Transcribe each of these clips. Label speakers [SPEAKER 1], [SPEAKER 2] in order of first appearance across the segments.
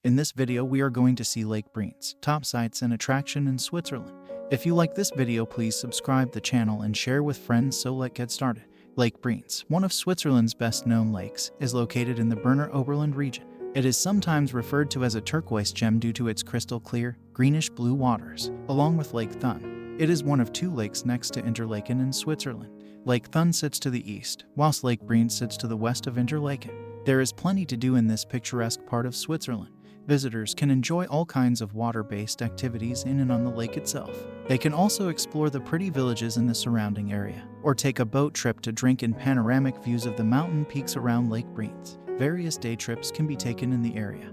[SPEAKER 1] In this video we are going to see Lake Brienz, top sites and attraction in Switzerland. If you like this video, please subscribe the channel and share with friends. So let's get started. Lake Brienz, one of Switzerland's best known lakes, is located in the Berner Oberland region. It is sometimes referred to as a turquoise gem due to its crystal clear, greenish-blue waters, along with Lake Thun. It is one of two lakes next to Interlaken in Switzerland. Lake Thun sits to the east, whilst Lake Brienz sits to the west of Interlaken. There is plenty to do in this picturesque part of Switzerland. Visitors can enjoy all kinds of water-based activities in and on the lake itself. They can also explore the pretty villages in the surrounding area, or take a boat trip to drink in panoramic views of the mountain peaks around Lake Brienz. Various day trips can be taken in the area.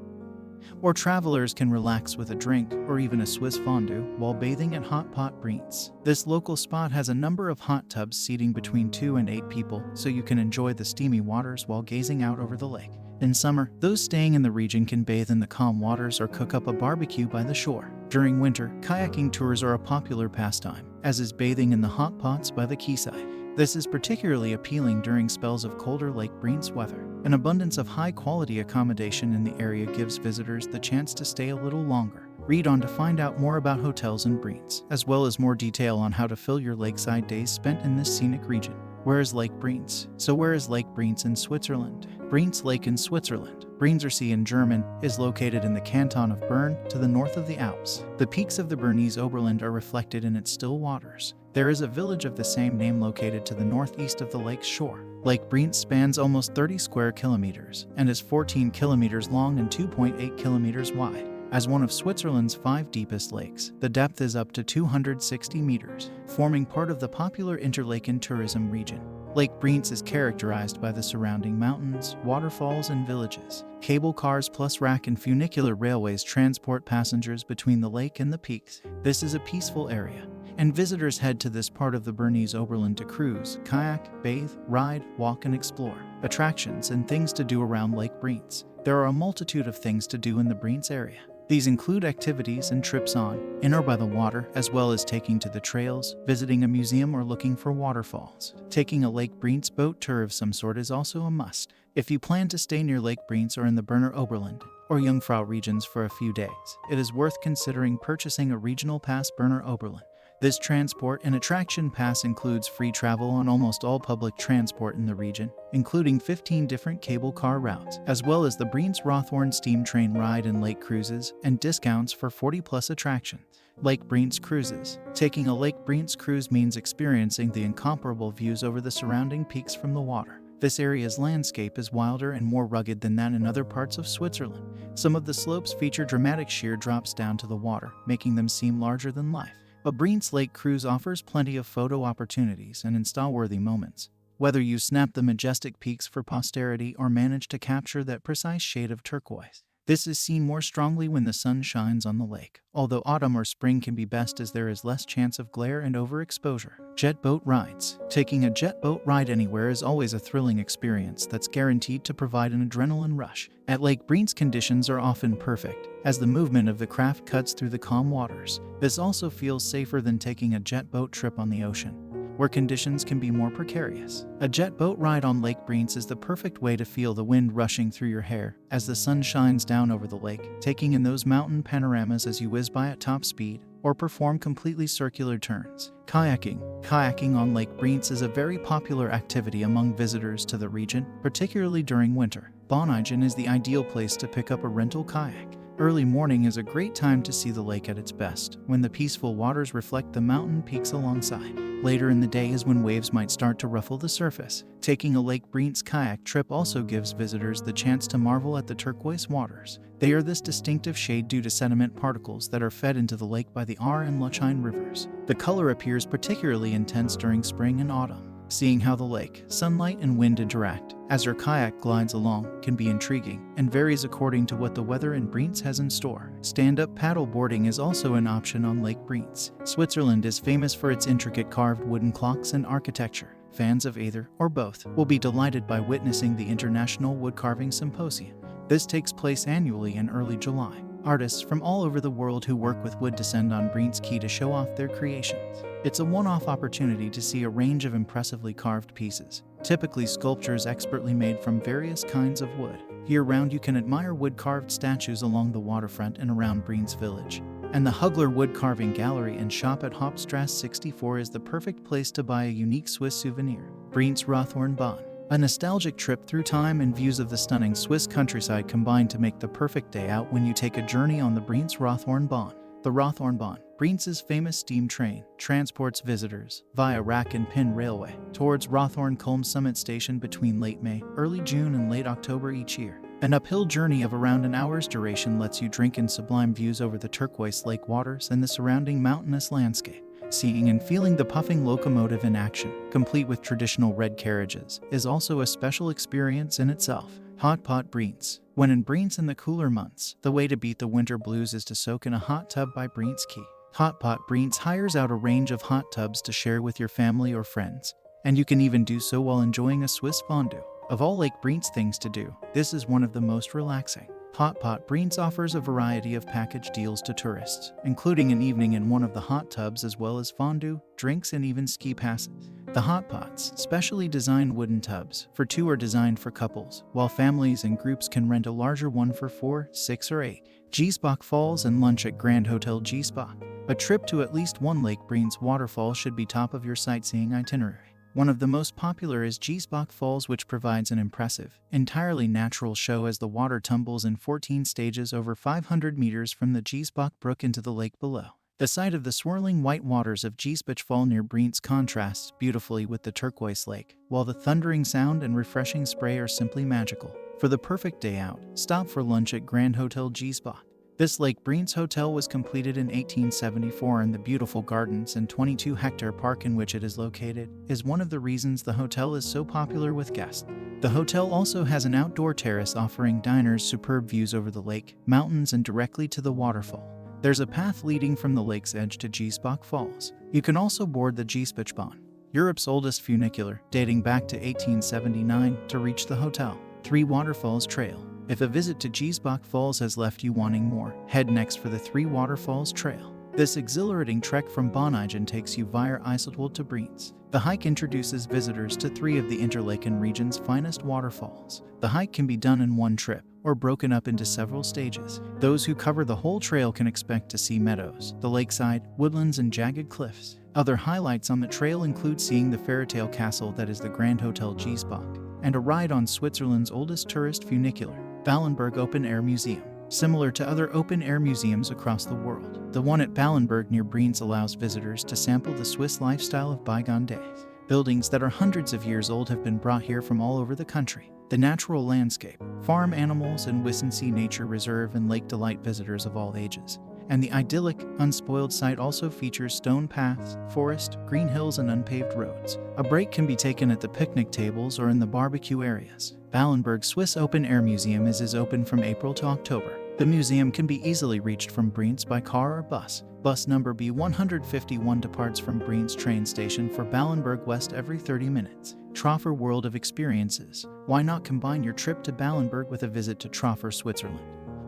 [SPEAKER 1] Or travelers can relax with a drink or even a Swiss fondue while bathing at Hot Pot Brienz. This local spot has a number of hot tubs seating between 2 and 8 people, so you can enjoy the steamy waters while gazing out over the lake. In summer, those staying in the region can bathe in the calm waters or cook up a barbecue by the shore. During winter, kayaking tours are a popular pastime, as is bathing in the hot pots by the quayside. This is particularly appealing during spells of colder Lake Brienz weather. An abundance of high-quality accommodation in the area gives visitors the chance to stay a little longer. Read on to find out more about hotels in Brienz, as well as more detail on how to fill your lakeside days spent in this scenic region. Where is Lake Brienz? So where is Lake Brienz in Switzerland? Brienz Lake in Switzerland, Brienzer See in German, is located in the canton of Bern, to the north of the Alps. The peaks of the Bernese Oberland are reflected in its still waters. There is a village of the same name located to the northeast of the lake's shore. Lake Brienz spans almost 30 square kilometers and is 14 kilometers long and 2.8 kilometers wide. As one of Switzerland's 5 deepest lakes, the depth is up to 260 meters, forming part of the popular Interlaken tourism region. Lake Brienz is characterized by the surrounding mountains, waterfalls, and villages. Cable cars plus rack and funicular railways transport passengers between the lake and the peaks. This is a peaceful area, and visitors head to this part of the Bernese Oberland to cruise, kayak, bathe, ride, walk, and explore. Attractions and things to do around Lake Brienz. There are a multitude of things to do in the Brienz area. These include activities and trips on, in or by the water, as well as taking to the trails, visiting a museum, or looking for waterfalls. Taking a Lake Brienz boat tour of some sort is also a must. If you plan to stay near Lake Brienz or in the Berner Oberland or Jungfrau regions for a few days, it is worth considering purchasing a regional pass Berner Oberland. This transport and attraction pass includes free travel on almost all public transport in the region, including 15 different cable car routes, as well as the Brienz-Rothorn steam train ride and lake cruises, and discounts for 40-plus attractions. Lake Brienz cruises. Taking a Lake Brienz cruise means experiencing the incomparable views over the surrounding peaks from the water. This area's landscape is wilder and more rugged than that in other parts of Switzerland. Some of the slopes feature dramatic sheer drops down to the water, making them seem larger than life. A Brienz Lake cruise offers plenty of photo opportunities and Insta-worthy moments. Whether you snap the majestic peaks for posterity or manage to capture that precise shade of turquoise, this is seen more strongly when the sun shines on the lake, although autumn or spring can be best as there is less chance of glare and overexposure. Jet boat rides. Taking a jet boat ride anywhere is always a thrilling experience that's guaranteed to provide an adrenaline rush. At Lake Brienz, conditions are often perfect, as the movement of the craft cuts through the calm waters. This also feels safer than taking a jet boat trip on the ocean, where conditions can be more precarious. A jet boat ride on Lake Brienz is the perfect way to feel the wind rushing through your hair as the sun shines down over the lake, taking in those mountain panoramas as you whiz by at top speed or perform completely circular turns. Kayaking. Kayaking on Lake Brienz is a very popular activity among visitors to the region, particularly during winter. Ballenberg is the ideal place to pick up a rental kayak. Early morning is a great time to see the lake at its best, when the peaceful waters reflect the mountain peaks alongside. Later in the day is when waves might start to ruffle the surface. Taking a Lake Brienz kayak trip also gives visitors the chance to marvel at the turquoise waters. They are this distinctive shade due to sediment particles that are fed into the lake by the Ahr and Lachine rivers. The color appears particularly intense during spring and autumn. Seeing how the lake, sunlight, and wind interact as your kayak glides along can be intriguing and varies according to what the weather in Brienz has in store. Stand-up paddle boarding is also an option on Lake Brienz. Switzerland is famous for its intricate carved wooden clocks and architecture. Fans of either or both will be delighted by witnessing the International Woodcarving Symposium. This takes place annually in early July. Artists from all over the world who work with wood descend on Brienz Key to show off their creations. It's a one-off opportunity to see a range of impressively carved pieces, typically sculptures expertly made from various kinds of wood. Year-round you can admire wood-carved statues along the waterfront and around Brienz village. And the Hugler Wood Carving Gallery and shop at Hauptstrasse 64 is the perfect place to buy a unique Swiss souvenir. Brienz Rothornbahn. A nostalgic trip through time and views of the stunning Swiss countryside combine to make the perfect day out when you take a journey on the Brienz Rothornbahn. The Rothornbahn, Brienz's famous steam train, transports visitors via rack and pin railway towards Rothorn-Kulm summit station between late May, early June and late October each year. An uphill journey of around an hour's duration lets you drink in sublime views over the turquoise lake waters and the surrounding mountainous landscape. Seeing and feeling the puffing locomotive in action, complete with traditional red carriages, is also a special experience in itself. Hot Pot Brienz. When in Brienz in the cooler months, the way to beat the winter blues is to soak in a hot tub by Brienz Quay. Hot Pot Brienz hires out a range of hot tubs to share with your family or friends, and you can even do so while enjoying a Swiss fondue. Of all Lake Brienz things to do, this is one of the most relaxing. Hot Pot Brienz offers a variety of package deals to tourists, including an evening in one of the hot tubs as well as fondue, drinks and even ski passes. The hot pots, specially designed wooden tubs for two, are designed for couples, while families and groups can rent a larger one for 4, 6 or 8. Gspock Falls and lunch at Grand Hotel Gspock. A trip to at least one Lake Brienz waterfall should be top of your sightseeing itinerary. One of the most popular is Gspock Falls, which provides an impressive, entirely natural show as the water tumbles in 14 stages over 500 meters from the Gspock Brook into the lake below. The sight of the swirling white waters of Gspock Falls near Brienz contrasts beautifully with the turquoise lake, while the thundering sound and refreshing spray are simply magical. For the perfect day out, stop for lunch at Grand Hotel Gspock. This Lake Brienz hotel was completed in 1874, and the beautiful gardens and 22-hectare park in which it is located is one of the reasons the hotel is so popular with guests. The hotel also has an outdoor terrace offering diners superb views over the lake, mountains and directly to the waterfall. There's a path leading from the lake's edge to Gspock Falls. You can also board the Gspockbahn, Europe's oldest funicular, dating back to 1879, to reach the hotel. 3 Waterfalls Trail. If a visit to Gspock Falls has left you wanting more, head next for the 3 Waterfalls Trail. This exhilarating trek from Bonnigen takes you via Ostwald to Brienz. The hike introduces visitors to 3 of the Interlaken region's finest waterfalls. The hike can be done in one trip, or broken up into several stages. Those who cover the whole trail can expect to see meadows, the lakeside, woodlands and jagged cliffs. Other highlights on the trail include seeing the fairytale castle that is the Grand Hotel Gspock, and a ride on Switzerland's oldest tourist funicular, Ballenberg Open Air Museum. Similar to other open-air museums across the world, the one at Ballenberg near Brienz allows visitors to sample the Swiss lifestyle of bygone days. Buildings that are hundreds of years old have been brought here from all over the country. The natural landscape, farm animals and Wissensee Nature Reserve and lake delight visitors of all ages. And the idyllic, unspoiled site also features stone paths, forest, green hills and unpaved roads. A break can be taken at the picnic tables or in the barbecue areas. Ballenberg Swiss Open Air Museum is open from April to October. The museum can be easily reached from Brienz by car or bus. Bus number B151 departs from Brienz train station for Ballenberg West every 30 minutes. Troffer World of Experiences. Why not combine your trip to Ballenberg with a visit to Troffer, Switzerland?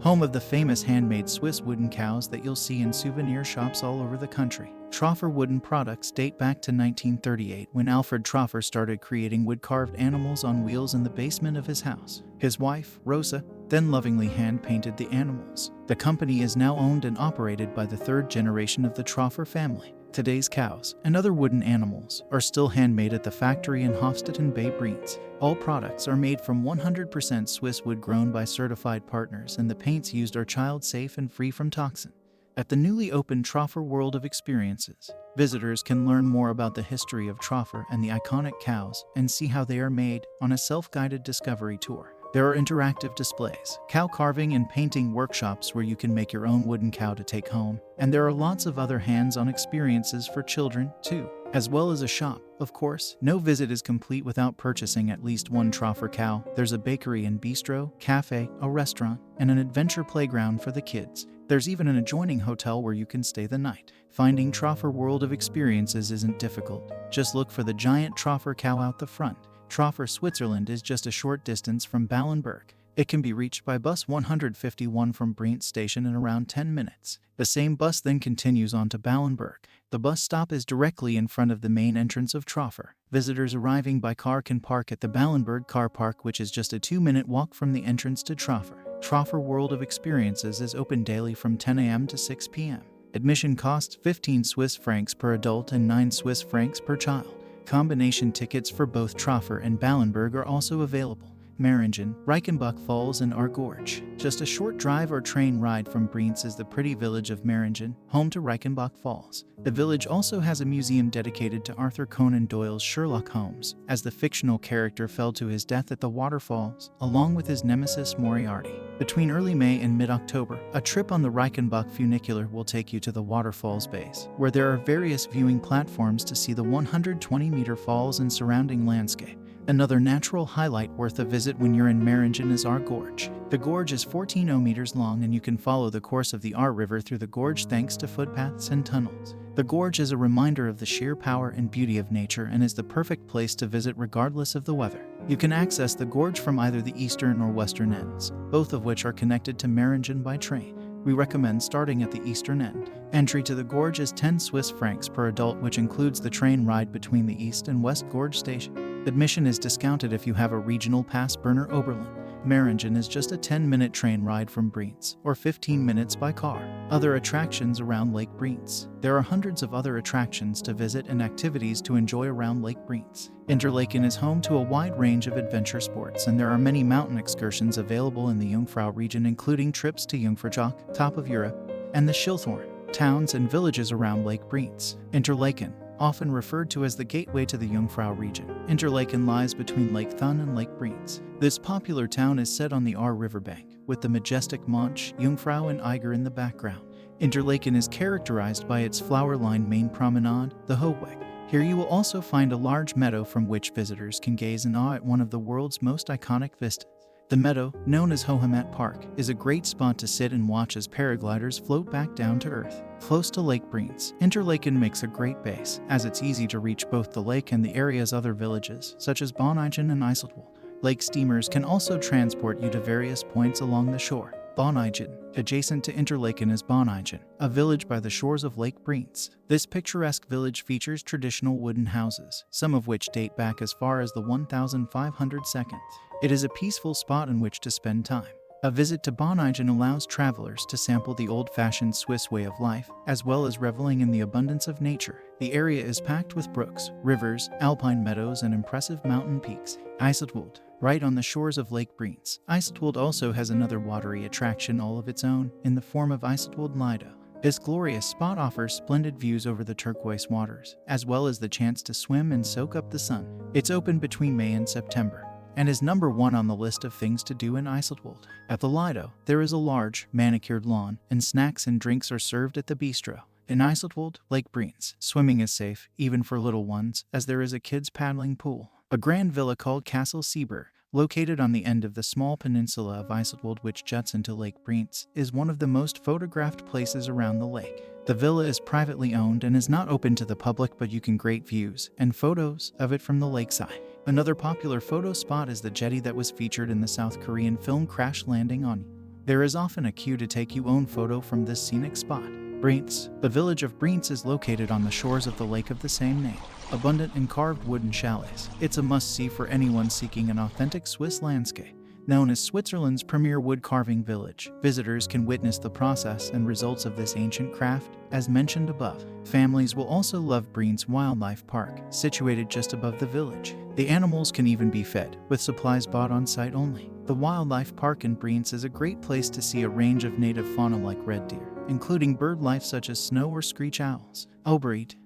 [SPEAKER 1] Home of the famous handmade Swiss wooden cows that you'll see in souvenir shops all over the country. Troffer wooden products date back to 1938 when Alfred Troffer started creating wood-carved animals on wheels in the basement of his house. His wife, Rosa, then lovingly hand-painted the animals. The company is now owned and operated by the 3rd generation of the Troffer family. Today's cows and other wooden animals are still handmade at the factory in Hofstetten Bay, Brienz. All products are made from 100% Swiss wood grown by certified partners, and the paints used are child-safe and free from toxin. At the newly opened Troffer World of Experiences, visitors can learn more about the history of Troffer and the iconic cows and see how they are made on a self-guided discovery tour. There are interactive displays, cow carving and painting workshops where you can make your own wooden cow to take home, and there are lots of other hands-on experiences for children, too. As well as a shop, of course. No visit is complete without purchasing at least one Troffer cow. There's a bakery and bistro, cafe, a restaurant, and an adventure playground for the kids. There's even an adjoining hotel where you can stay the night. Finding Troffer World of Experiences isn't difficult. Just look for the giant Troffer cow out the front. Troffer, Switzerland is just a short distance from Ballenberg. It can be reached by bus 151 from Brienz station in around 10 minutes. The same bus then continues on to Ballenberg. The bus stop is directly in front of the main entrance of Troffer. Visitors arriving by car can park at the Ballenberg car park, which is just a 2-minute walk from the entrance to Troffer. Troffer World of Experiences is open daily from 10 a.m. to 6 p.m. Admission costs 15 Swiss francs per adult and 9 Swiss francs per child. Combination tickets for both Troffer and Ballenberg are also available. Meringen, Gspock Falls, and Gorge. Just a short drive or train ride from Brienz is the pretty village of Meringen, home to Gspock Falls. The village also has a museum dedicated to Arthur Conan Doyle's Sherlock Holmes, as the fictional character fell to his death at the waterfalls, along with his nemesis Moriarty. Between early May and mid-October, a trip on the Ringenberg funicular will take you to the waterfall's base, where there are various viewing platforms to see the 120-meter falls and surrounding landscape. Another natural highlight worth a visit when you're in Meringen is Gorge. The gorge is 14 meters long, and you can follow the course of the River through the gorge thanks to footpaths and tunnels. The gorge is a reminder of the sheer power and beauty of nature and is the perfect place to visit regardless of the weather. You can access the gorge from either the eastern or western ends, both of which are connected to Meringen by train. We recommend starting at the eastern end. Entry to the gorge is 10 Swiss francs per adult, which includes the train ride between the East and West Gorge station. Admission is discounted if you have a regional pass Berner Oberland. Meringen is just a 10-minute train ride from Brienz, or 15 minutes by car. Other attractions around Lake Brienz. There are hundreds of other attractions to visit and activities to enjoy around Lake Brienz. Interlaken is home to a wide range of adventure sports, and there are many mountain excursions available in the Jungfrau region, including trips to Jungfraujoch, top of Europe, and the Schilthorn. Towns and villages around Lake Brienz. Interlaken, often referred to as the gateway to the Jungfrau region. Interlaken lies between Lake Thun and Lake Brienz. This popular town is set on the riverbank, with the majestic Monch, Jungfrau, and Eiger in the background. Interlaken is characterized by its flower-lined main promenade, the Hohweg. Here you will also find a large meadow from which visitors can gaze in awe at one of the world's most iconic vistas. The meadow, known as Hohemat Park, is a great spot to sit and watch as paragliders float back down to earth. Close to Lake Brienz, Interlaken makes a great base, as it's easy to reach both the lake and the area's other villages, such as Bonneigen and Ostwald. Lake steamers can also transport you to various points along the shore. Bonneigen. Adjacent to Interlaken is Bonneigen, a village by the shores of Lake Brienz. This picturesque village features traditional wooden houses, some of which date back as far as the 1502. It is a peaceful spot in which to spend time. A visit to Bonneigen allows travelers to sample the old-fashioned Swiss way of life, as well as reveling in the abundance of nature. The area is packed with brooks, rivers, alpine meadows, and impressive mountain peaks. Ostwald. Right on the shores of Lake Brienz, Ostwald also has another watery attraction all of its own, in the form of Ostwald Lido. This glorious spot offers splendid views over the turquoise waters, as well as the chance to swim and soak up the sun. It's open between May and September, and is number 1 on the list of things to do in Ostwald. At the Lido, there is a large, manicured lawn, and snacks and drinks are served at the bistro. In Ostwald, Lake Brienz, swimming is safe, even for little ones, as there is a kids' paddling pool. A grand villa called Castle Sieber, located on the end of the small peninsula of Ostwald which juts into Lake Brienz, is one of the most photographed places around the lake. The villa is privately owned and is not open to the public, but you can great views and photos of it from the lakeside. Another popular photo spot is the jetty that was featured in the South Korean film Crash Landing on You. There is often a queue to take your own photo from this scenic spot. Brienz. The village of Brienz is located on the shores of the lake of the same name. Abundant in carved wooden chalets, it's a must-see for anyone seeking an authentic Swiss landscape. Known as Switzerland's premier wood-carving village, visitors can witness the process and results of this ancient craft, as mentioned above. Families will also love Brienz Wildlife Park, situated just above the village. The animals can even be fed, with supplies bought on site only. The Wildlife Park in Brienz is a great place to see a range of native fauna like red deer, including bird life such as snow or screech owls.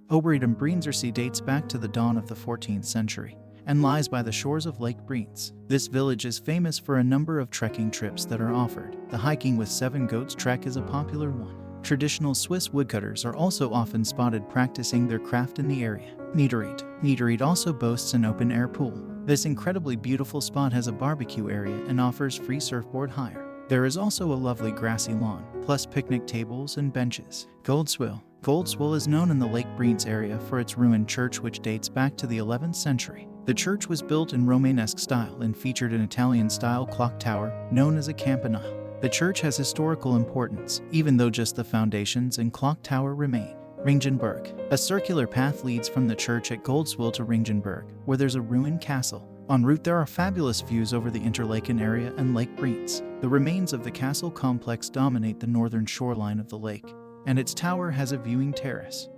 [SPEAKER 1] Oberland in Brienzersee dates back to the dawn of the 14th century and lies by the shores of Lake Brienz. This village is famous for a number of trekking trips that are offered. The hiking with 7 goats trek is a popular one. Traditional Swiss woodcutters are also often spotted practicing their craft in the area. Niederried also boasts an open-air pool. This incredibly beautiful spot has a barbecue area and offers free surfboard hire. There is also a lovely grassy lawn, plus picnic tables and benches. Goldswil is known in the Lake Brienz area for its ruined church which dates back to the 11th century. The church was built in Romanesque style and featured an Italian-style clock tower known as a campanile. The church has historical importance, even though just the foundations and clock tower remain. Ringenberg. A circular path leads from the church at Ostwald to Ringenberg, where there's a ruined castle. En route, there are fabulous views over the Interlaken area and Lake Brienz. The remains of the castle complex dominate the northern shoreline of the lake, and its tower has a viewing terrace.